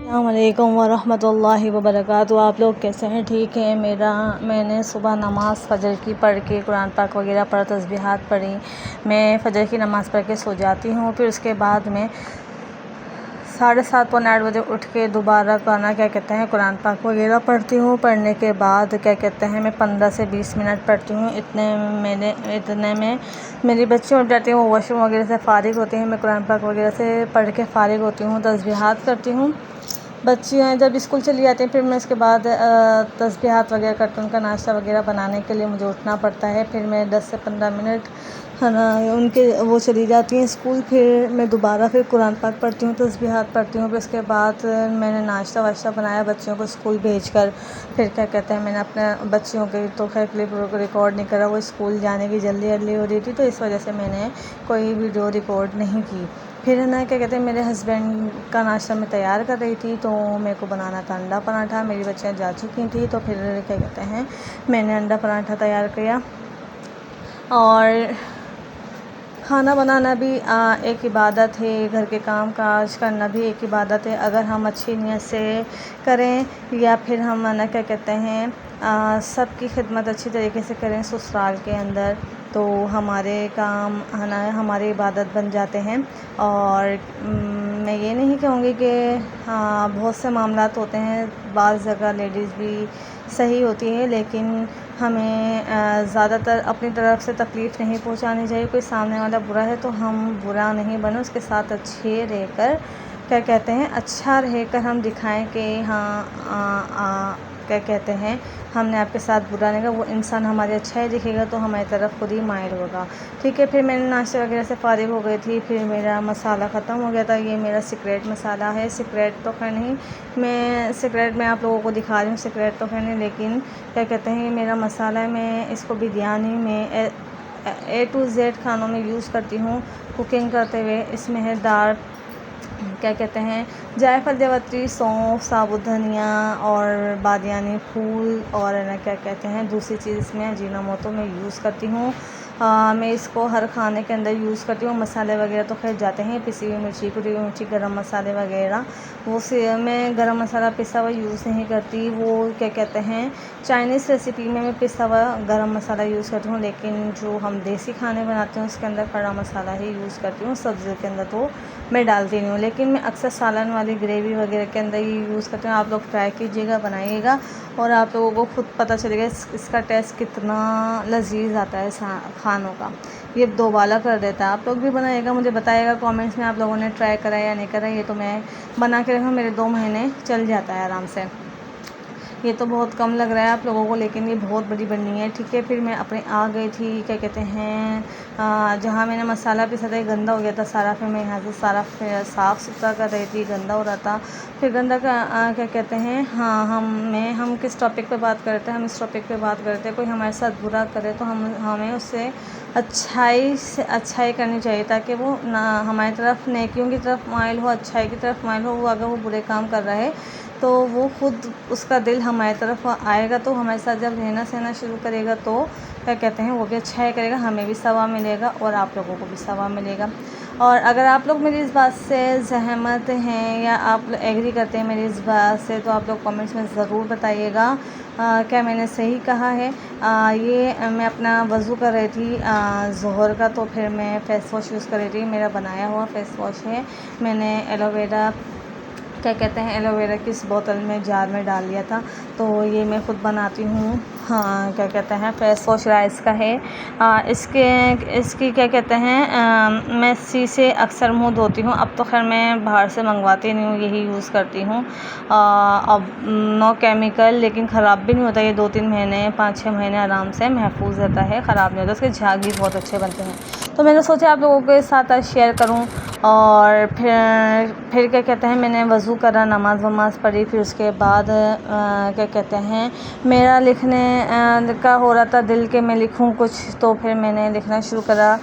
अस्सलामुअलैकुम वरहमतुल्लाहि वबरकातुहू। आप लोग कैसे हैं? ठीक है। मैंने सुबह नमाज़ फ़जर की पढ़ के कुरान पाक वगैरह पढ़ा, तस्बीहात पढ़ी। मैं फ़जर की नमाज़ पढ़ के सो जाती हूँ। फिर उसके बाद मैं 7:30 पौने 8 बजे उठ के दोबारा कुरान पाक वगैरह पढ़ती हूँ। पढ़ने के बाद मैं 15 से 20 मिनट पढ़ती हूँ। इतने में मेरी बच्ची उठ जाती हैं, वो वॉशरूम वगैरह से फ़ारिग होती हैं। मैं कुरान पाक वगैरह से पढ़ के फ़ारिग होती हूँ, तस्बीहात करती हूँ। बच्चियाँ जब स्कूल चली जाती हैं, फिर मैं उसके बाद तस्बीहात वगैरह करती हूँ। उनका नाश्ता वगैरह बनाने के लिए मुझे उठना पड़ता है। फिर मैं 10 से 15 मिनट वो चली जाती हैं स्कूल। फिर मैं दोबारा फिर कुरान पाक पढ़ती हूँ, तस्बीहात पढ़ती हूँ। फिर उसके बाद मैंने नाश्ता वाश्ता बनाया बच्चियों को स्कूल भेजकर। फिर मैंने अपने बच्चियों के तो खैर क्लिप रिकॉर्ड नहीं करा, वो स्कूल जाने की जल्दी हो रही थी, तो इस वजह से मैंने कोई वीडियो रिकॉर्ड नहीं की। फिर मेरे हस्बैंड का नाश्ता मैं तैयार कर रही थी, तो मेरे को बनाना था अंडा पराठा। मेरी बच्चियाँ जा चुकी थी, तो फिर मैंने अंडा पराठा तैयार किया। और खाना बनाना भी एक इबादत है, घर के काम काज करना भी एक इबादत है। अगर हम अच्छी नीयत से करें या फिर हम सबकी खिदमत अच्छी तरीके से करें ससुराल के अंदर, तो हमारे काम हमारी इबादत बन जाते हैं। और मैं ये नहीं कहूँगी कि बहुत से मामलात होते हैं, बाज़ जगह लेडीज़ भी सही होती है, लेकिन हमें ज़्यादातर अपनी तरफ से तकलीफ़ नहीं पहुंचानी चाहिए। कोई सामने वाला बुरा है तो हम बुरा नहीं बने, उसके साथ अच्छे रहकर अच्छा रहकर हम दिखाएं कि हमने आपके साथ बुरा नहीं कहा। वो इंसान हमारी अच्छाई दिखेगा तो हमारी तरफ खुद ही माइल होगा। ठीक है। फिर मैंने नाश्ते वगैरह से फ़ारिग हो गई थी। फिर मेरा मसाला ख़त्म हो गया था। ये मेरा सीक्रेट मसाला है। सीक्रेट तो खैर नहीं, मैं आप लोगों को दिखा रही हूँ। सीक्रेट तो खैर नहीं, लेकिन ये मेरा मसाला है। मैं इसको बिरयानी में A to Z खानों में यूज़ करती हूँ कुकिंग करते हुए। इसमें है दाल जायफल, जावित्री, सौंफ, साबुत धनिया और बादियानी फूल, और दूसरी चीज़ इसमें अजीनोमोटो में यूज़ करती हूँ। मैं इसको हर खाने के अंदर यूज़ करती हूँ। मसाले वगैरह तो खैर जाते हैं, पिसी हुई मिर्ची, कुटी हुई मिर्ची, गरम मसाले वगैरह, मैं गरम मसाला पिसा हुआ यूज़ नहीं करती। वो चाइनीज़ रेसिपी में मैं पिसा हुआ गरम मसाला यूज़ करती हूँ, लेकिन जो हम देसी खाने बनाते हैं उसके अंदर खड़ा मसाला ही यूज़ करती हूँ। सब्ज़ी के अंदर तो मैं डालती नहीं हूँ, लेकिन मैं अक्सर सालन वाली ग्रेवी वगैरह के अंदर ही यूज़ करती हूँ। आप लोग ट्राई कीजिएगा, बनाइएगा, और आप लोगों को खुद पता चलेगा इसका टेस्ट कितना लजीज आता है खानों का। ये दोबाला कर देता है। आप लोग भी बनाइएगा, मुझे बताइएगा कमेंट्स में आप लोगों ने ट्राई करा या नहीं करा। ये तो मैं बना के रखूँ, मेरे 2 महीने चल जाता है आराम से। ये तो बहुत कम लग रहा है आप लोगों को, लेकिन ये बहुत बड़ी बननी है। ठीक है। फिर मैं अपने आ गई थी जहाँ मैंने मसाला पिसा था, गंदा हो गया था सारा। फिर मैं यहाँ से सारा साफ़ सुथरा कर रही थी, गंदा हो रहा था। फिर गंदा का हम किस टॉपिक पे बात करते हैं? हम इस टॉपिक पे बात करते हैं, कोई हमारे साथ बुरा करे तो हमें उससे अच्छाई करनी चाहिए, ताकि वो ना हमारी तरफ नेकियों की तरफ माइल हो, अच्छाई की तरफ माइल हो। वो अगर वो बुरे काम कर रहा है तो वो खुद उसका दिल हमारी तरफ आएगा, तो हमारे साथ जब रहना सहना शुरू करेगा तो वो भी अच्छा ही करेगा, हमें भी सवाब मिलेगा और आप लोगों को भी सवाब मिलेगा। और अगर आप लोग मेरी इस बात से सहमत हैं या आप एग्री करते हैं मेरी इस बात से, तो आप लोग कमेंट्स में ज़रूर बताइएगा क्या मैंने सही कहा है। ये मैं अपना वज़ू कर रही थी ज़ोहर का, तो फिर मैं फ़ेस वॉश यूज़ कर रही थी। मेरा बनाया हुआ फ़ेस वॉश है। मैंने एलोवेरा एलोवेरा की इस बोतल में जार में डाल लिया था, तो ये मैं ख़ुद बनाती हूँ। फ़ेस वॉश राइस का है। इसकी मैं इसी से अक्सर मुँह धोती हूँ। अब तो खैर मैं बाहर से मंगवाती नहीं हूँ, यही यूज़ करती हूँ। अब नो केमिकल, लेकिन ख़राब भी नहीं होता। ये 2-3 महीने 5-6 महीने आराम से महफूज रहता है, ख़राब नहीं होता। उसके झाग भी बहुत अच्छे बनते हैं। तो मैंने सोचा आप लोगों के साथ आज शेयर करूं और फिर क्या कहते हैं, मैंने वज़ू करा, नमाज़ पढ़ी। फिर उसके बाद क्या कहते हैं, मेरा लिखने का हो रहा था दिल के मैं लिखूं कुछ, तो फिर मैंने लिखना शुरू करा।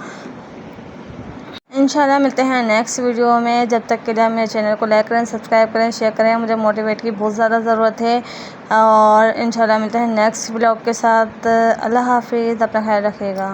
इंशाल्लाह मिलते हैं नेक्स्ट वीडियो में। जब तक के लिए मेरे चैनल को लाइक करें, सब्सक्राइब करें, शेयर करें। मुझे मोटिवेट की बहुत ज़्यादा ज़रूरत है। और इंशाल्लाह मिलते हैं नेक्स्ट व्लॉग के साथ। अल्लाह हाफ़िज़, अपना ख्याल रखिएगा।